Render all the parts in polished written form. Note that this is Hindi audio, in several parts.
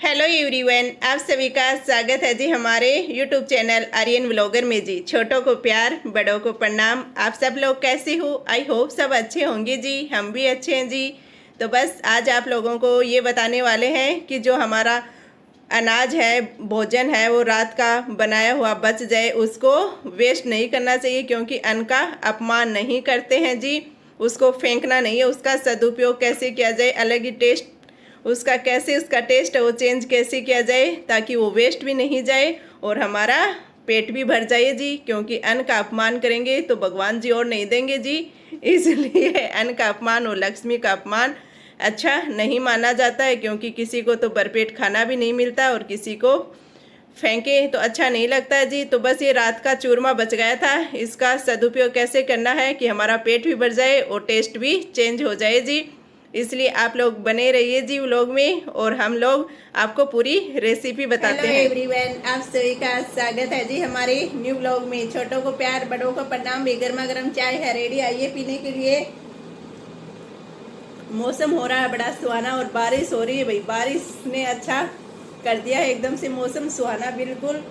हेलो एवरीवन, आप सभी का स्वागत है जी हमारे यूट्यूब चैनल आर्यन व्लॉगर में जी। छोटों को प्यार, बड़ों को प्रणाम। आप सब लोग कैसे हो? आई होप सब अच्छे होंगे जी। हम भी अच्छे हैं जी। तो बस आज आप लोगों को ये बताने वाले हैं कि जो हमारा अनाज है, भोजन है, वो रात का बनाया हुआ बच जाए उसको वेस्ट नहीं करना चाहिए, क्योंकि अन्न का अपमान नहीं करते हैं जी। उसको फेंकना नहीं है, उसका सदुपयोग कैसे किया जाए, अलग ही टेस्ट उसका कैसे उसका टेस्ट है वो चेंज कैसे किया जाए ताकि वो वेस्ट भी नहीं जाए और हमारा पेट भी भर जाए जी। क्योंकि अन्न का अपमान करेंगे तो भगवान जी और नहीं देंगे जी। इसलिए अन्न का अपमान और लक्ष्मी का अपमान अच्छा नहीं माना जाता है, क्योंकि किसी को तो भरपेट खाना भी नहीं मिलता और किसी को फेंके तो अच्छा नहीं लगता है जी। तो बस ये रात का चूरमा बच गया था, इसका सदुपयोग कैसे करना है कि हमारा पेट भी भर जाए और टेस्ट भी चेंज हो जाए जी। इसलिए आप लोग बने रहिए जी व्लॉग में और हम लोग आपको पूरी रेसिपी बताते हैं। एवरीवन, आप सभी का स्वागत है जी हमारे न्यू व्लॉग में। छोटों को प्यार, बड़ों को प्रणाम। गर्मा गर्म चाय है रेडी, आइए पीने के लिए। मौसम हो रहा है बड़ा सुहाना और बारिश हो रही है भाई। बारिश ने अच्छा कर दिया है, एकदम से मौसम सुहाना बिल्कुल।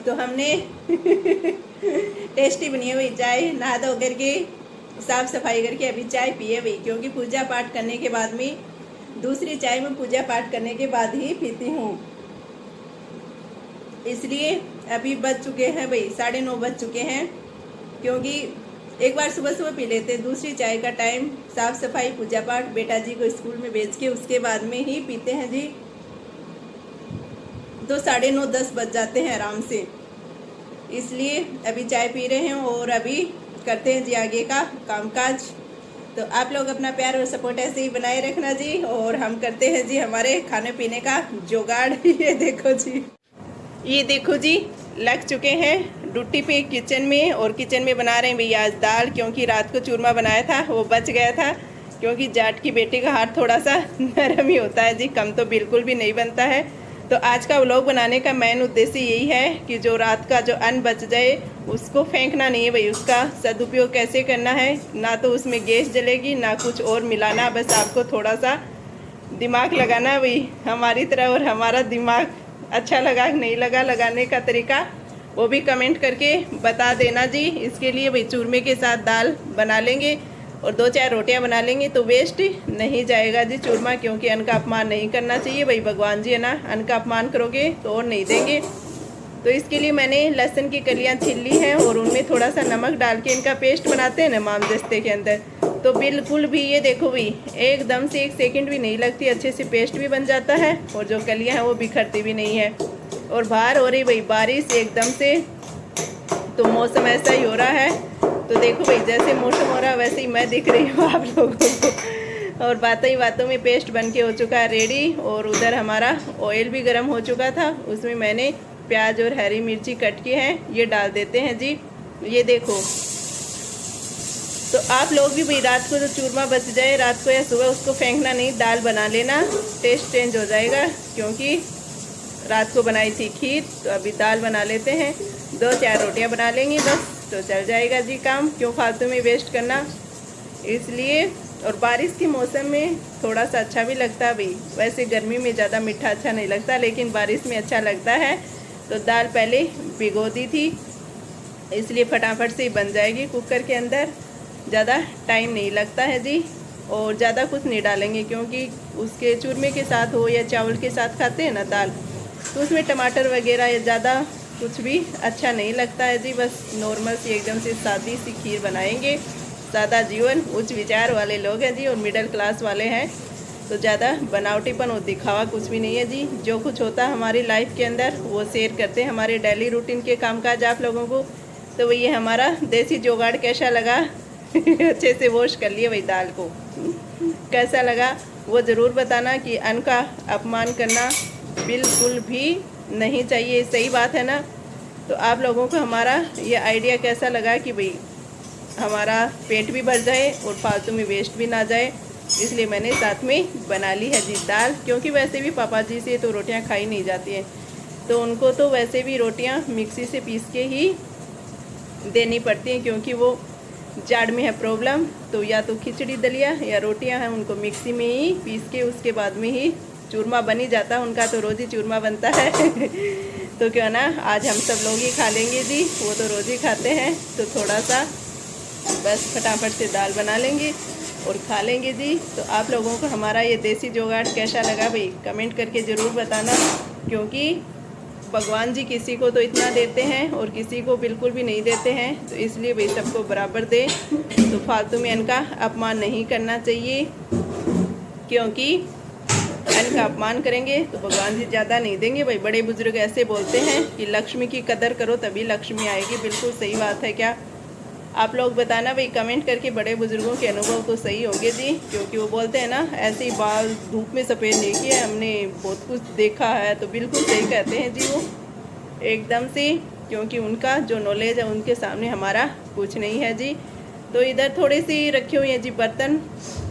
तो हमने टेस्टी बनी हुई चाय नहा धो करके साफ सफाई करके अभी चाय पिए हुई, क्योंकि पूजा पाठ करने के बाद में दूसरी चाय में पूजा पाठ करने के बाद ही पीती हूँ। इसलिए अभी बज चुके हैं भाई 9:30 बज चुके हैं, क्योंकि एक बार सुबह सुबह पी लेते, दूसरी चाय का टाइम साफ सफाई पूजा पाठ बेटा जी को स्कूल में भेज के उसके बाद में ही पीते हैं जी। तो 9:30 10 बज जाते हैं आराम से। इसलिए अभी चाय पी रहे हैं और अभी करते हैं जी आगे का कामकाज। तो आप लोग अपना प्यार और सपोर्ट ऐसे ही बनाए रखना जी, और हम करते हैं जी हमारे खाने पीने का जुगाड़। ये देखो जी, ये देखो जी, लग चुके हैं ड्यूटी पे किचन में, और किचन में बना रहे हैं भैया आज दाल, क्योंकि रात को चूरमा बनाया था वो बच गया था। क्योंकि जाट की बेटी का हाथ थोड़ा सा नरम ही होता है जी, कम तो बिल्कुल भी नहीं बनता है। तो आज का व्लॉग बनाने का मेन उद्देश्य यही है कि जो रात का जो अन्न बच जाए उसको फेंकना नहीं है भाई, उसका सदुपयोग कैसे करना है। ना तो उसमें गैस जलेगी ना कुछ और मिलाना, बस आपको थोड़ा सा दिमाग लगाना है भाई हमारी तरह। और हमारा दिमाग अच्छा लगा नहीं लगा लगाने का तरीका वो भी कमेंट करके बता देना जी। इसके लिए भाई चूरमे के साथ दाल बना लेंगे और 2-4 रोटियां बना लेंगे तो वेस्ट नहीं जाएगा जी चूरमा, क्योंकि अन्न का अपमान नहीं करना चाहिए भाई। भगवान जी है ना, अन्न का अपमान करोगे तो और नहीं देंगे। तो इसके लिए मैंने लहसुन की कलियां छील ली हैं और उनमें थोड़ा सा नमक डाल के इनका पेस्ट बनाते हैं ना मामदस्ते के अंदर, तो बिल्कुल भी ये देखो भाई एकदम से 1 सेकंड भी नहीं लगती, अच्छे से पेस्ट भी बन जाता है और जो कलियां हैं वो बिखरती भी नहीं है। और बाहर हो रही भाई बारिश एकदम से, तो मौसम ऐसा ही हो रहा है। तो देखो भाई जैसे मौसम हो रहा है वैसे ही मैं दिख रही हूँ आप लोगों को। और बातों ही बातों में पेस्ट बन के हो चुका है रेडी, और उधर हमारा ऑयल भी गर्म हो चुका था, उसमें मैंने प्याज और हरी मिर्ची कट के हैं ये डाल देते हैं जी। ये देखो, तो आप लोग भी भाई रात को जो चूरमा बच जाए रात को या सुबह उसको फेंकना नहीं, दाल बना लेना, टेस्ट चेंज हो जाएगा। क्योंकि रात को बनाई थी खीर, तो अभी दाल बना लेते हैं, 2-4 रोटियां बना लेंगे बस तो चल जाएगा जी काम। क्यों फालतू में वेस्ट करना, इसलिए। और बारिश के मौसम में थोड़ा सा अच्छा भी लगता है भाई। वैसे गर्मी में ज़्यादा मीठा अच्छा नहीं लगता, लेकिन बारिश में अच्छा लगता है। तो दाल पहले भिगो दी थी, इसलिए फटाफट से ही बन जाएगी कुकर के अंदर, ज़्यादा टाइम नहीं लगता है जी। और ज़्यादा कुछ नहीं डालेंगे, क्योंकि उसके चूरमे के साथ हो या चावल के साथ खाते हैं ना दाल, तो उसमें टमाटर वगैरह या ज़्यादा कुछ भी अच्छा नहीं लगता है जी। बस नॉर्मल सी एकदम से सादी सी खीर बनाएंगे। सादा जीवन, उच्च विचार वाले लोग हैं जी और मिडिल क्लास वाले हैं, तो ज़्यादा बनावटीपन और दिखावा कुछ भी नहीं है जी। जो कुछ होता है हमारी लाइफ के अंदर वो शेयर करते हैं, हमारे डेली रूटीन के कामकाज आप लोगों को। तो वही हमारा देसी जुगाड़ कैसा लगा अच्छे से वॉश कर लिए भाई दाल को, कैसा लगा वो ज़रूर बताना। कि अन्न का अपमान करना बिल्कुल भी नहीं चाहिए, सही बात है ना। तो आप लोगों को हमारा ये आइडिया कैसा लगा कि भाई हमारा पेट भी भर जाए और फालतू में वेस्ट भी ना जाए, इसलिए मैंने साथ में बना ली है जी दाल। क्योंकि वैसे भी पापा जी से तो रोटियां खाई नहीं जाती हैं, तो उनको तो वैसे भी रोटियां मिक्सी से पीस के ही देनी पड़ती हैं, क्योंकि वो जाड़ में है प्रॉब्लम, तो या तो खिचड़ी दलिया या रोटियां हैं, उनको मिक्सी में ही पीस के उसके बाद में ही चूरमा बन ही जाता है। उनका तो रोज़ ही चूरमा बनता है तो क्यों ना आज हम सब लोग ही खा लेंगे जी, वो तो रोज़ ही खाते हैं। तो थोड़ा सा बस फटाफट से दाल बना लेंगे और खा लेंगे जी। तो आप लोगों को हमारा ये देसी जुगाड़ कैसा लगा भाई कमेंट करके ज़रूर बताना, क्योंकि भगवान जी किसी को तो इतना देते हैं और किसी को बिल्कुल भी नहीं देते हैं, तो इसलिए भाई सबको बराबर दे। तो फालतू में इनका अपमान नहीं करना चाहिए, क्योंकि इनका अपमान करेंगे तो भगवान जी ज़्यादा नहीं देंगे भाई। बड़े बुजुर्ग ऐसे बोलते हैं कि लक्ष्मी की कदर करो तभी लक्ष्मी आएगी। बिल्कुल सही बात है क्या? आप लोग बताना भाई कमेंट करके, बड़े बुजुर्गों के अनुभव तो सही होंगे जी, क्योंकि वो बोलते हैं ना ऐसे ही बाल धूप में सफ़ेद नहीं किए, हमने बहुत कुछ देखा है। तो बिल्कुल सही कहते हैं जी वो एकदम से, क्योंकि उनका जो नॉलेज है उनके सामने हमारा कुछ नहीं है जी। तो इधर थोड़ी सी रखे हुए हैं जी बर्तन,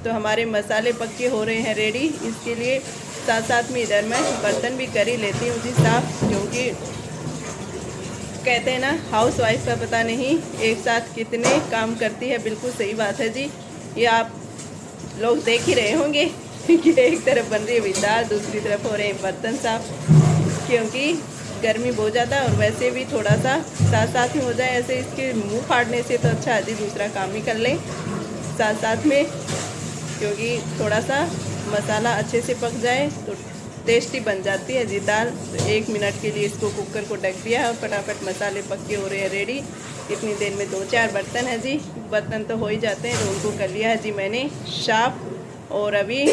तो हमारे मसाले पक्के हो रहे हैं रेडी। इसके लिए साथ साथ में इधर मैं बर्तन भी कर ही लेती हूँ जी साफ, क्योंकि कहते हैं ना हाउस वाइफ का पता नहीं एक साथ कितने काम करती है। बिल्कुल सही बात है जी। ये आप लोग देख ही रहे होंगे कि एक तरफ बन रही है दाल, दूसरी तरफ हो रहे हैं बर्तन साफ, क्योंकि गर्मी बहुत ज़्यादा और वैसे भी थोड़ा सा साथ साथ में हो जाए। ऐसे इसके मुंह फाड़ने से तो अच्छा है जी दूसरा काम ही कर लें साथ साथ में, क्योंकि थोड़ा सा मसाला अच्छे से पक जाए तो टेस्टी बन जाती है जी दाल। तो 1 मिनट के लिए इसको कुकर को ढक दिया है और फटाफट मसाले पक्के हो रहे हैं रेडी। इतनी देर में 2-4 बर्तन है जी, बर्तन तो हो ही जाते हैं, तो उनको कर लिया है जी मैंने साफ। और अभी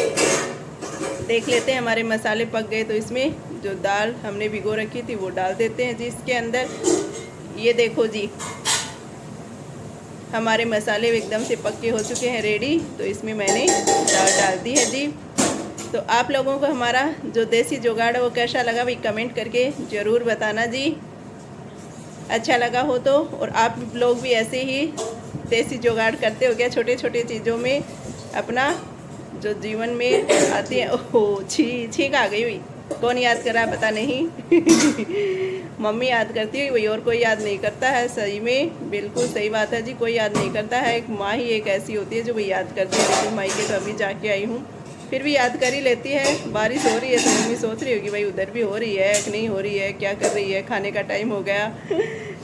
देख लेते हैं हमारे मसाले पक गए, तो इसमें जो दाल हमने भिगो रखी थी वो डाल देते हैं जी इसके अंदर। ये देखो जी हमारे मसाले एकदम से पक्के हो चुके हैं रेडी, तो इसमें मैंने दाल डाल दी है जी। तो आप लोगों को हमारा जो देसी जुगाड़ है वो कैसा लगा भाई कमेंट करके ज़रूर बताना जी, अच्छा लगा हो तो। और आप लोग भी ऐसे ही देसी जुगाड़ करते हो क्या छोटे छोटे चीज़ों में अपना जो जीवन में आती है? ओह छींक आ गई हुई, कौन याद कर रहा है पता नहीं मम्मी याद करती है, वही और कोई याद नहीं करता है। सही में बिल्कुल सही बात है जी, कोई याद नहीं करता है। एक माँ ही एक ऐसी होती है जो वही याद करती है। लेकिन माई के तो अभी जाके आई हूँ, फिर भी याद कर ही लेती है। बारिश हो रही है तो मम्मी सोच रही होगी भाई उधर भी हो रही है कि नहीं हो रही है, क्या कर रही है, खाने का टाइम हो गया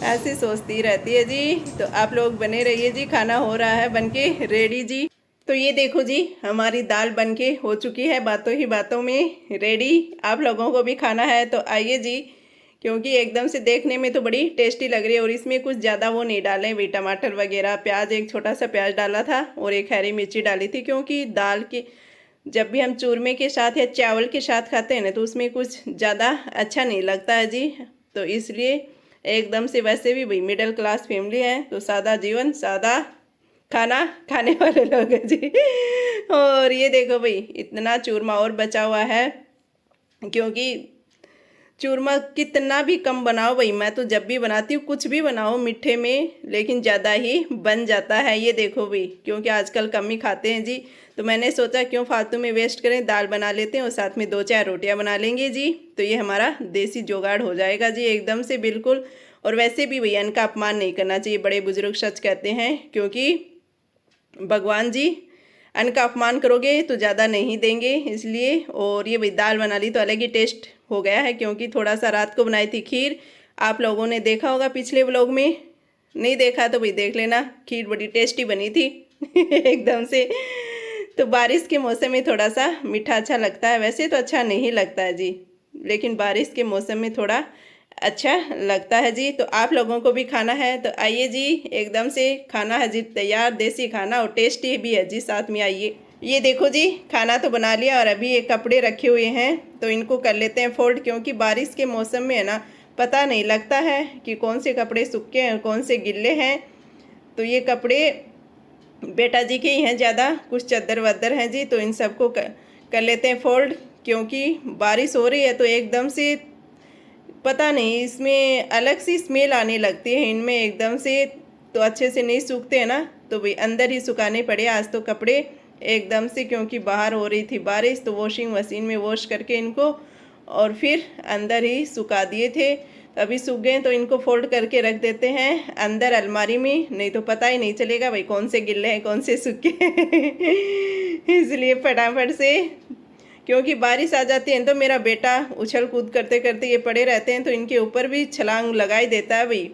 ऐसे सोचती रहती है जी। तो आप लोग बने रहिए जी, खाना हो रहा है बनके रेडी जी। तो ये देखो जी हमारी दाल बनके हो चुकी है बातों ही बातों में रेडी। आप लोगों को भी खाना है तो आइए जी, क्योंकि एकदम से देखने में तो बड़ी टेस्टी लग रही है। और इसमें कुछ ज़्यादा वो नहीं डाले भाई, टमाटर वगैरह, प्याज, एक छोटा सा प्याज डाला था और एक हरी मिर्ची डाली थी, क्योंकि दाल की जब भी हम चूरमे के साथ या चावल के साथ खाते हैं ना तो उसमें कुछ ज़्यादा अच्छा नहीं लगता है जी। तो इसलिए एकदम से, वैसे भी भाई मिडिल क्लास फैमिली है तो सादा जीवन सादा खाना खाने वाले लोग हैं जी। और ये देखो भाई इतना चूरमा और बचा हुआ है, क्योंकि चूरमा कितना भी कम बनाओ भाई, मैं तो जब भी बनाती हूँ कुछ भी बनाओ मीठे में लेकिन ज़्यादा ही बन जाता है। ये देखो भाई, क्योंकि आजकल कम ही खाते हैं जी, तो मैंने सोचा क्यों फालतू में वेस्ट करें, दाल बना लेते हैं और साथ में 2-4 रोटियां बना लेंगे जी। तो ये हमारा देसी जुगाड़ हो जाएगा जी एकदम से बिल्कुल। और वैसे भी भैया इनका अपमान नहीं करना चाहिए, बड़े बुजुर्ग सच कहते हैं, क्योंकि भगवान जी अन्न का अपमान करोगे तो ज़्यादा नहीं देंगे इसलिए। और ये भाई दाल बना ली तो अलग ही टेस्ट हो गया है, क्योंकि थोड़ा सा रात को बनाई थी खीर, आप लोगों ने देखा होगा पिछले व्लॉग में, नहीं देखा तो भाई देख लेना, खीर बड़ी टेस्टी बनी थी एकदम से। तो बारिश के मौसम में थोड़ा सा मीठा अच्छा लगता है, वैसे तो अच्छा नहीं लगता है जी, लेकिन बारिश के मौसम में थोड़ा अच्छा लगता है जी। तो आप लोगों को भी खाना है तो आइए जी, एकदम से खाना है जी तैयार, देसी खाना और टेस्टी भी है जी, साथ में आइए। ये देखो जी खाना तो बना लिया और अभी ये कपड़े रखे हुए हैं तो इनको कर लेते हैं फोल्ड, क्योंकि बारिश के मौसम में है ना पता नहीं लगता है कि कौन से कपड़े सूखे हैं और कौन से गिल्ले हैं। तो ये कपड़े बेटा जी के ही हैं ज़्यादा, कुछ चद्दर वद्दर हैं जी, तो इन सबको कर लेते हैं फोल्ड, क्योंकि बारिश हो रही है तो एकदम से पता नहीं इसमें अलग सी स्मेल आने लगती है इनमें एकदम से, तो अच्छे से नहीं सूखते हैं ना, तो भाई अंदर ही सुखाने पड़े आज तो कपड़े एकदम से, क्योंकि बाहर हो रही थी बारिश, तो वॉशिंग मशीन में वॉश करके इनको और फिर अंदर ही सुखा दिए थे। तो अभी सूख गए तो इनको फोल्ड करके रख देते हैं अंदर अलमारी में, नहीं तो पता ही नहीं चलेगा भाई कौन से गिल्ले हैं कौन से सूखे इसलिए फटाफट से, क्योंकि बारिश आ जाती है तो मेरा बेटा उछल कूद करते करते ये पड़े रहते हैं तो इनके ऊपर भी छलांग लगाई देता है भाई,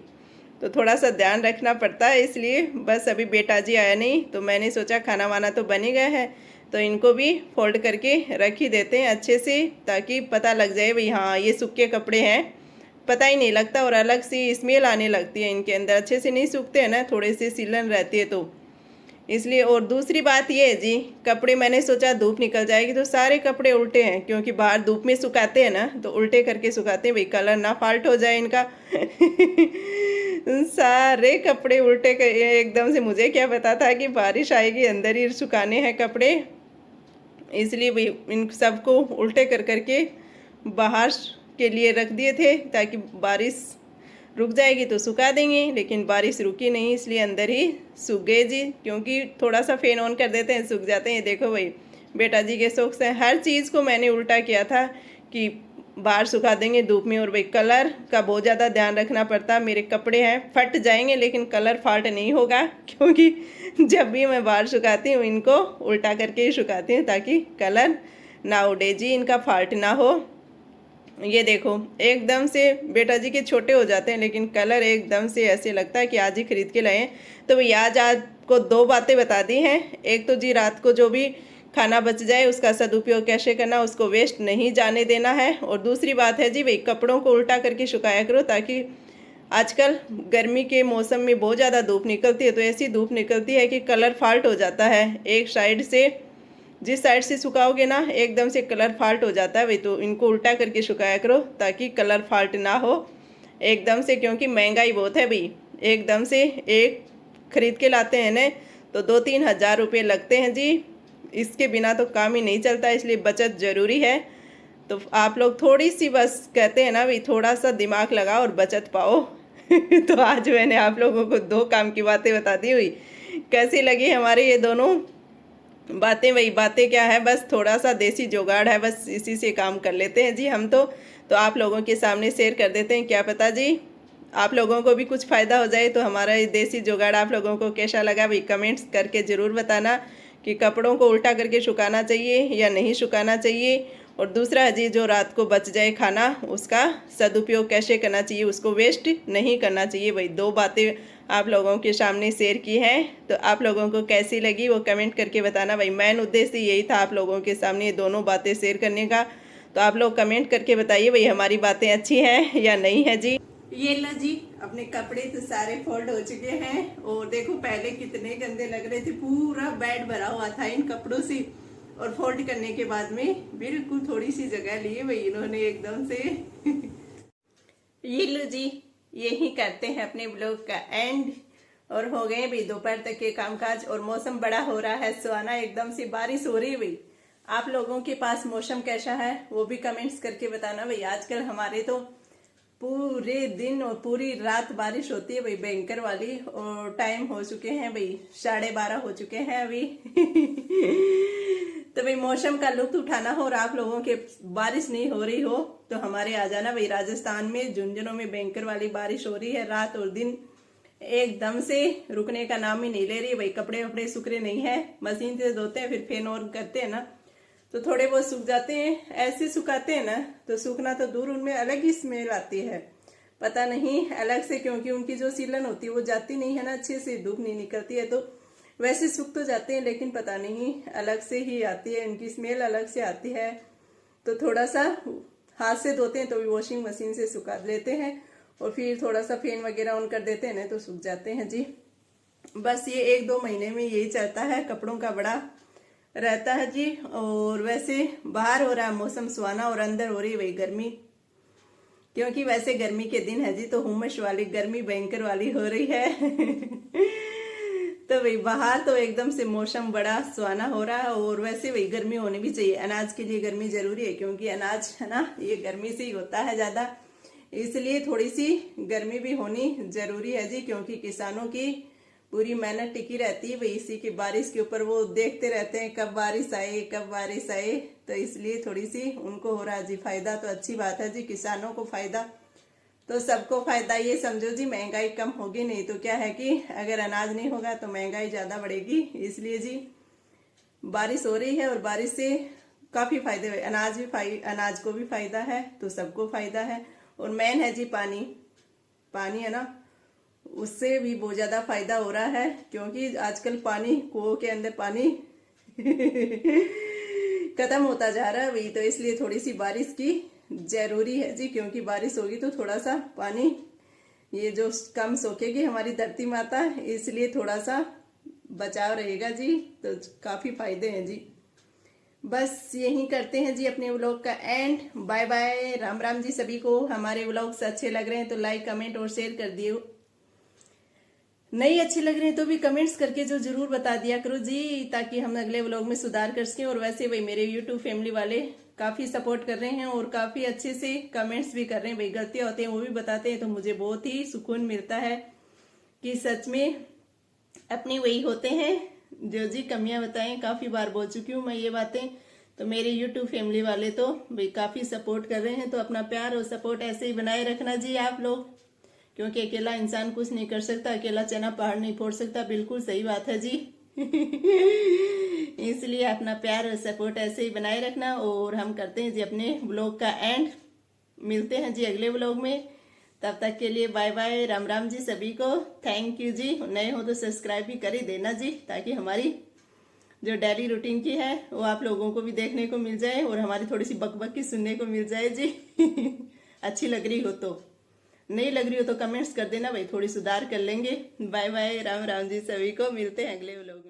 तो थोड़ा सा ध्यान रखना पड़ता है। इसलिए बस अभी बेटा जी आया नहीं तो मैंने सोचा खाना वाना तो बन ही गया है तो इनको भी फोल्ड करके रख ही देते हैं अच्छे से, ताकि पता लग जाए भाई हाँ ये सूखे कपड़े हैं, पता ही नहीं लगता और अलग सी स्मेल आने लगती है इनके अंदर, अच्छे से नहीं सूखते हैं ना, थोड़े से सीलन रहती है तो इसलिए। और दूसरी बात ये है जी, कपड़े मैंने सोचा धूप निकल जाएगी तो सारे कपड़े उल्टे हैं, क्योंकि बाहर धूप में सुखाते हैं ना तो उल्टे करके सुखाते हैं भाई, कलर ना फाल्ट हो जाए इनका सारे कपड़े उल्टे एकदम से, मुझे क्या पता था कि बारिश आएगी अंदर ही सुखाने हैं कपड़े, इसलिए भाई इन सबको उल्टे कर करके बाहर के लिए रख दिए थे ताकि बारिश रुक जाएगी तो सुखा देंगे, लेकिन बारिश रुकी नहीं इसलिए अंदर ही सूख गए जी, क्योंकि थोड़ा सा फैन ऑन कर देते हैं सूख जाते हैं। देखो भाई बेटा जी के शौक से हर चीज़ को मैंने उल्टा किया था कि बाहर सुखा देंगे धूप में, और भाई कलर का बहुत ज़्यादा ध्यान रखना पड़ता, मेरे कपड़े हैं फट जाएंगे लेकिन कलर फाल्ट नहीं होगा, क्योंकि जब भी मैं बाहर सुखाती हूँ इनको उल्टा करके ही सुखाती हूँ ताकि कलर ना उड़े जी, इनका फाल्ट ना हो। ये देखो एकदम से बेटा जी के छोटे हो जाते हैं लेकिन कलर एकदम से ऐसे लगता है कि आज ही खरीद के लाए। तो भैया आज आपको दो बातें बता दी हैं, एक तो जी रात को जो भी खाना बच जाए उसका सदुपयोग कैसे करना, उसको वेस्ट नहीं जाने देना है, और दूसरी बात है जी भाई कपड़ों को उल्टा करके सुखाया करो, ताकि आजकल गर्मी के मौसम में बहुत ज़्यादा धूप निकलती है तो ऐसी धूप निकलती है कि कलर फाल्ट हो जाता है एक साइड से, जिस साइड से सुखाओगे ना एकदम से कलर फाल्ट हो जाता है भाई, तो इनको उल्टा करके सुखाया करो ताकि कलर फाल्ट ना हो एकदम से, क्योंकि महंगाई बहुत है भाई, एकदम से एक खरीद के लाते हैं ना तो 2-3 हज़ार रुपये लगते हैं जी, इसके बिना तो काम ही नहीं चलता, इसलिए बचत ज़रूरी है। तो आप लोग थोड़ी सी बस कहते हैं ना भाई थोड़ा सा दिमाग लगाओ और बचत पाओ तो आज मैंने आप लोगों को दो काम की बातें बता दी हुई, कैसी लगी हमारी ये दोनों बातें? वही बातें क्या है, बस थोड़ा सा देसी जुगाड़ है, बस इसी से काम कर लेते हैं जी हम तो आप लोगों के सामने शेयर कर देते हैं, क्या पता जी आप लोगों को भी कुछ फ़ायदा हो जाए। तो हमारा ये देसी जुगाड़ आप लोगों को कैसा लगा भाई कमेंट्स करके ज़रूर बताना कि कपड़ों को उल्टा करके सुखाना चाहिए या नहीं सुखाना चाहिए, और दूसरा है जी जो रात को बच जाए खाना उसका सदुपयोग कैसे करना चाहिए, उसको वेस्ट नहीं करना चाहिए। भाई दो बातें आप लोगों के सामने शेयर की हैं, तो आप लोगों को कैसी लगी वो कमेंट करके बताना। भाई मेन उद्देश्य यही था आप लोगों के सामने ये दोनों बातें शेयर करने का, तो आप लोग कमेंट करके बताइए भाई हमारी बातें अच्छी हैं या नहीं है जी। ये लो जी अपने कपड़े तो सारे फोल्ड हो चुके हैं, और देखो पहले कितने गंदे लग रहे थे, पूरा बेड भरा हुआ था इन कपड़ों से, और फोल्ड करने के बाद में बिल्कुल थोड़ी सी जगह लिए भाई इन्होंने एकदम से ये लो जी यही करते हैं अपने ब्लॉग का एंड, और हो गए भाई दोपहर तक के कामकाज, और मौसम बड़ा हो रहा है सुहाना, एकदम से बारिश हो रही है भाई। आप लोगों के पास मौसम कैसा है वो भी कमेंट्स करके बताना भाई। आजकल हमारे तो पूरे दिन और पूरी रात बारिश होती है भाई भयंकर वाली, और टाइम हो चुके हैं भाई 12:30 हो चुके हैं अभी तो भाई मौसम का लुत्फ उठाना हो और आप लोगों के बारिश नहीं हो रही हो तो हमारे आ जाना भाई। राजस्थान में झुंझुनों में भयंकर वाली बारिश हो रही है, रात और दिन एकदम से रुकने का नाम ही नहीं ले रही भाई। कपड़े वपड़े सूख रहे नहीं है, मशीन से धोते हैं फिर फैन ऑन करते हैं ना तो थोड़े बहुत सूख जाते हैं, ऐसे सुखाते हैं ना तो सूखना तो दूर उनमें अलग ही स्मेल आती है, पता नहीं अलग से, क्योंकि उनकी जो सीलन होती है वो जाती नहीं है ना अच्छे से, धूप नहीं निकलती है, तो वैसे सूख तो जाते हैं लेकिन पता नहीं अलग से ही आती है, इनकी स्मेल अलग से आती है। तो थोड़ा सा हाथ से धोते हैं तो भी वॉशिंग मशीन से सुखा लेते हैं, और फिर थोड़ा सा फैन वगैरह ऑन कर देते हैं ना तो सूख जाते हैं जी। बस ये 1-2 महीने में यही चलता है, कपड़ों का बड़ा रहता है जी। और वैसे बाहर हो रहा है मौसम सुहाना, और अंदर हो रही है वही गर्मी, क्योंकि वैसे गर्मी के दिन है जी तो हुमस वाली गर्मी भयंकर वाली हो रही है तो भाई बाहर तो एकदम से मौसम बड़ा सुहाना हो रहा है, और वैसे वही गर्मी होनी भी चाहिए, अनाज के लिए गर्मी जरूरी है, क्योंकि अनाज है ना ये गर्मी से ही होता है ज्यादा, इसलिए थोड़ी सी गर्मी भी होनी जरूरी है जी, क्योंकि किसानों की पूरी मेहनत टिकी रहती है भाई इसी की बारिश के ऊपर। वो देखते रहते हैं कब बारिश आए कब बारिश आए, तो इसलिए थोड़ी सी उनको हो रहा जी फायदा। तो अच्छी बात है जी, किसानों को फायदा तो सबको फायदा। ये समझो जी महंगाई कम होगी, नहीं तो क्या है कि अगर अनाज नहीं होगा तो महंगाई ज्यादा बढ़ेगी। इसलिए जी बारिश हो रही है और बारिश से काफी फायदे हुए, अनाज को भी फायदा है, तो सबको फायदा है। और मेन है जी पानी, पानी है ना, उससे भी बहुत ज्यादा फायदा हो रहा है, क्योंकि आजकल पानी कुओं के अंदर पानी खत्म होता जा रहा है भाई। तो इसलिए थोड़ी सी बारिश की जरूरी है जी, क्योंकि बारिश होगी तो थोड़ा सा पानी ये जो कम सोखेगी हमारी धरती माता, इसलिए थोड़ा सा बचाव रहेगा जी। तो काफी फायदे हैं जी। बस यही करते हैं जी अपने व्लॉग का end. Bye bye, Ram Ram ji सभी को। हमारे व्लॉग्स अच्छे लग रहे हैं तो लाइक कमेंट और शेयर कर दियो, नहीं अच्छे लग रहे हैं तो भी कमेंट्स करके जो जरूर बता दिया करो जी, ताकि हम अगले व्लॉग में सुधार कर सकें। और वैसे भाई मेरे यूट्यूब फैमिली वाले काफी सपोर्ट कर रहे हैं और काफी अच्छे से कमेंट्स भी कर रहे हैं भाई, गलतियां होती हैं वो भी बताते हैं, तो मुझे बहुत ही सुकून मिलता है कि सच में अपने वही होते हैं जो जी कमियां बताएं। काफी बार बोल चुकी हूँ मैं ये बातें, तो मेरे यूट्यूब फैमिली वाले तो भाई काफी सपोर्ट कर रहे हैं। तो अपना प्यार और सपोर्ट ऐसे ही बनाए रखना जी आप लोग, क्योंकि अकेला इंसान कुछ नहीं कर सकता, अकेला चना पहाड़ नहीं फोड़ सकता। बिल्कुल सही बात है जी। इसलिए अपना प्यार और सपोर्ट ऐसे ही बनाए रखना। और हम करते हैं जी अपने व्लॉग का एंड, मिलते हैं जी अगले व्लॉग में। तब तक के लिए बाय बाय, राम राम जी सभी को। थैंक यू जी। नए हो तो सब्सक्राइब भी कर ही देना जी, ताकि हमारी जो डेली रूटीन की है वो आप लोगों को भी देखने को मिल जाए और हमारी थोड़ी सी बकबक की सुनने को मिल जाए जी। अच्छी लग रही हो तो, नहीं लग रही हो तो कमेंट्स कर देना भाई, थोड़ी सुधार कर लेंगे। बाय बाय, राम राम जी सभी को। मिलते हैं अगले व्लॉग में।